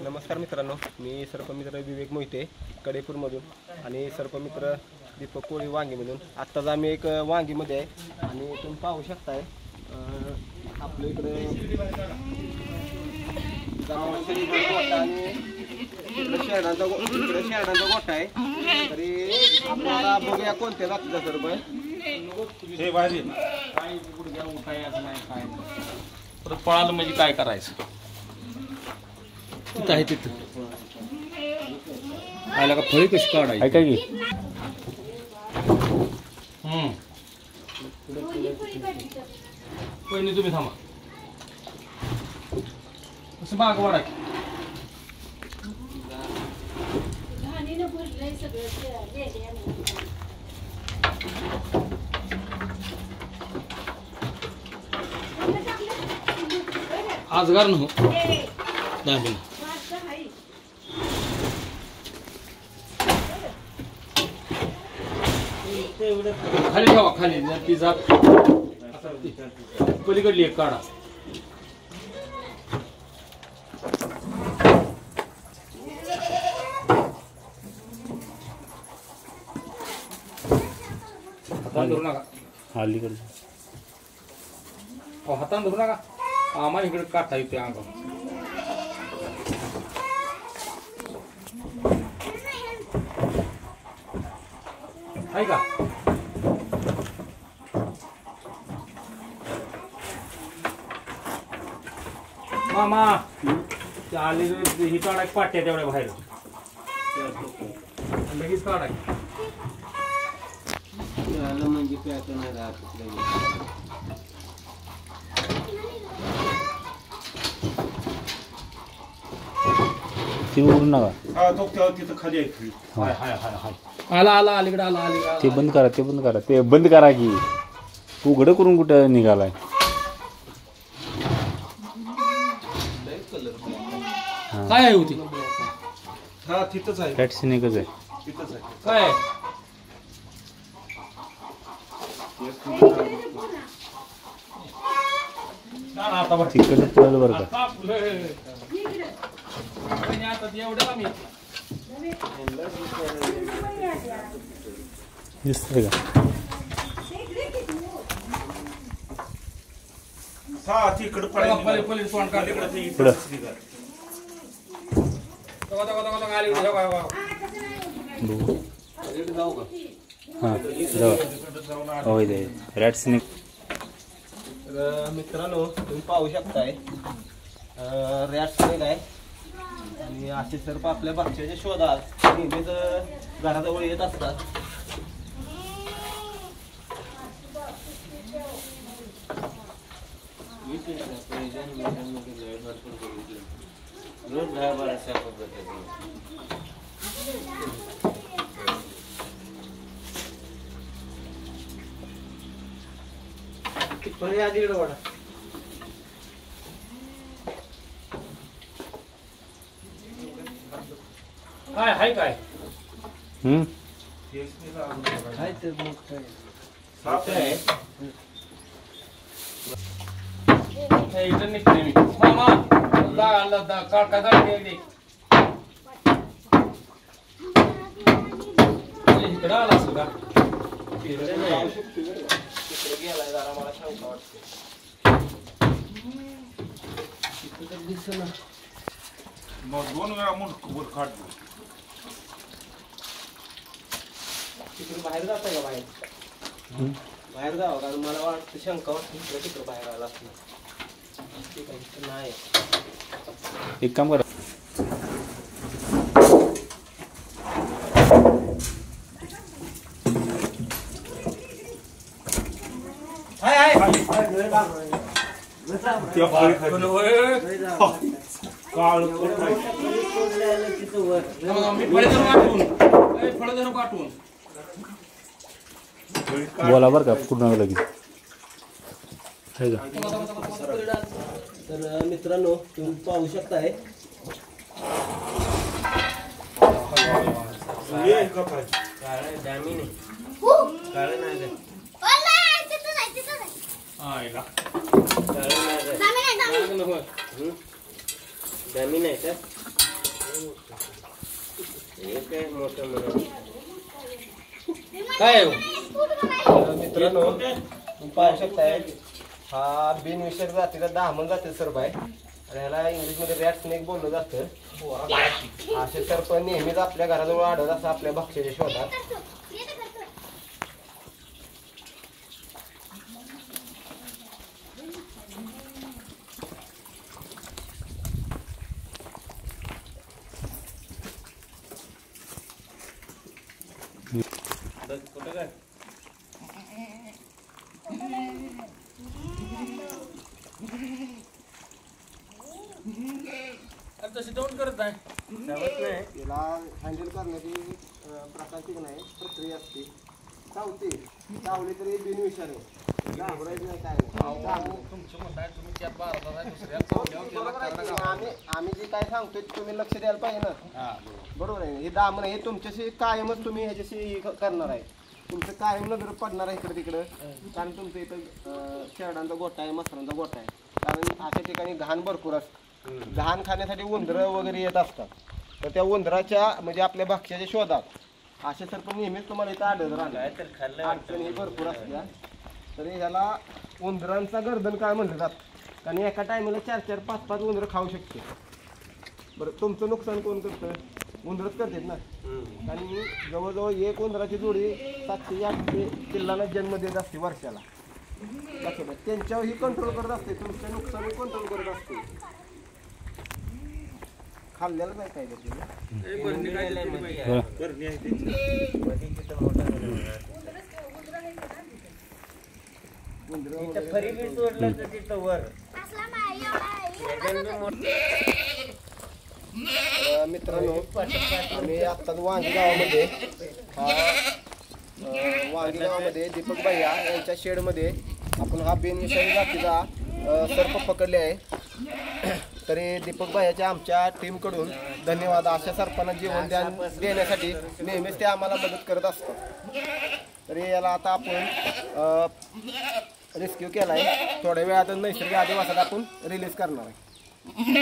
नमस्कार मित्रांनो, मी सर्पमित्र विवेक मोहिते कडेपूरमधून आणि सर्पमित्र दीपक कोळी वांगीमधून. आत्ताच आम्ही एक वांगीमध्ये आहे आणि तुम्ही पाहू शकताय आपल्या इकडे गोठा आणि इकडे शेणाचा गोठा आहे. तरी आपल्याला बघूया कोणत्या जातीचा सर्प आहे. परत पळालं म्हणजे काय करायचं. तिथं आहे तिथं आयला का फळी कशी काढायची ऐका की. पहिली तुम्ही थांबा कसं माग वाढा आजगार न हो दाबीन खाली ठेवा खाली ती जात पलीकडली एक काढा. हातान धरू नका अलीकडे हातान धरू नका आम्हाला इकडे काढता येते अंगावर. आहे का मामा आले ही काढाय पाट्या तेवढ्या बाहेर लगेच काढाय म्हणजे प्यायचं नाही राहत ते उडून नका तिथं खाली आहे. हाय हाय हाय हाय आला आला अलीकडे आला अलीकडे. ते बंद करा ते बंद करा की उघडं करून कुठं निघालाय. काय आहे होती हा तिथंच आहे. फॅट सिनेकच आहे. तिथंच आहे. काय आता तिकडं पळलं बरं का एवढं आम्ही दिसतंय का. तिकडं हां रॅट स्नेक. मित्रांनो तुम्ही पाहू शकताय रॅट स्नेक आहे आणि असे सर्प आपल्या भक्ष्याच्या शोधात नेहमीच घराजवळ येत असतात. आधी वाडा काय हाय काय इथं निघते मी मामा इकडं आला असं का गेलाय जरा मला शंका वाटते. दिसना दोन वेळा मुंडकं वर काढलं. तिकडे बाहेर जात का बाहेर जावं कारण मला वाटतं शंका वाटते तिकडे बाहेर आला असणार. ठीक आहे नाही एक काम करा बोला बरं का पूर्ण लगेच. तर मित्रांनो तुम्ही पाहू शकताय काळे नाही जमीन आहे सर काय मोठं म्हणून काय मित्रांनो तुम्ही पाहू शकताय हा बिनविषारी जातीचा दामन जातीचा सर्प आहे आणि ह्याला इंग्लिशमध्ये रॅट स्नेक बोललं जातं. असे सर्प नेहमीच आपल्या घराजवळ आढळत असं आपल्या भक्ष्याच्या शोधात. कुठं काय तशी दोन करत आहे याला हँडल करण्याची प्रकारची नाही प्रक्रिया असते. चावली तरी बिनविषारी घाबरायचं नाही काय नाही. तुमचं म्हणणं आहे तुम्ही त्यात बारा दुसऱ्या बरोबर आहे की आम्ही जे काय सांगतोय ते तुम्ही लक्ष द्यायला पाहिजे ना. बरोबर आहे. हे दामन हे तुमच्याशी कायमच तुम्ही ह्याच्याशी करणार आहे. तुमचं कायम नजर पडणार आहे इकडं तिकडं. कारण तुमचं इथं शेरडांचा गोठा आहे मसरांचा गोठा आहे. कारण अशा ठिकाणी घाण भरपूर असते. घाण खाण्यासाठी उंदरं वगैरे येत असतात. तर त्या उंदराच्या म्हणजे आपल्या भक्ष्याच्या शोधात असे सर्प नेहमीच तुम्हाला इथं आढळत राहणार. अडचणी भरपूर असल्या तरी ह्याला उंदरांचा गर्दन काय म्हटलं जातं. कारण एका टायमाला 4-4, 5-5 उंदरं खाऊ शकते. बरं तुमचं नुकसान कोण करतं? उंदरच करतात ना. आणि जवळजवळ एक उंदराची जोडी 700-800 पिल्लांना जन्म देत असते वर्षाला. लक्षात त्यांच्यावर ही कंट्रोल करत असते. तुमचं नुकसान कंट्रोल करत असते. खाल्लेलं नाही काय मित्रांनो आम्ही आत्ताच वांगी गावामध्ये दीपक भैया यांच्या शेडमध्ये आपण हा बिनविषारी जातीचा सर्प पकडले आहे. तरी दीपक भैयाच्या आमच्या टीमकडून धन्यवाद. अशा सर्पांना जीवनदान देण्यासाठी नेहमीच ते आम्हाला मदत करत असतात. तरी याला आता आपण रेस्क्यू केला आहे. थोड्या वेळात नैसर्गिक अधिवासात आपण रिलीज करणार आहे.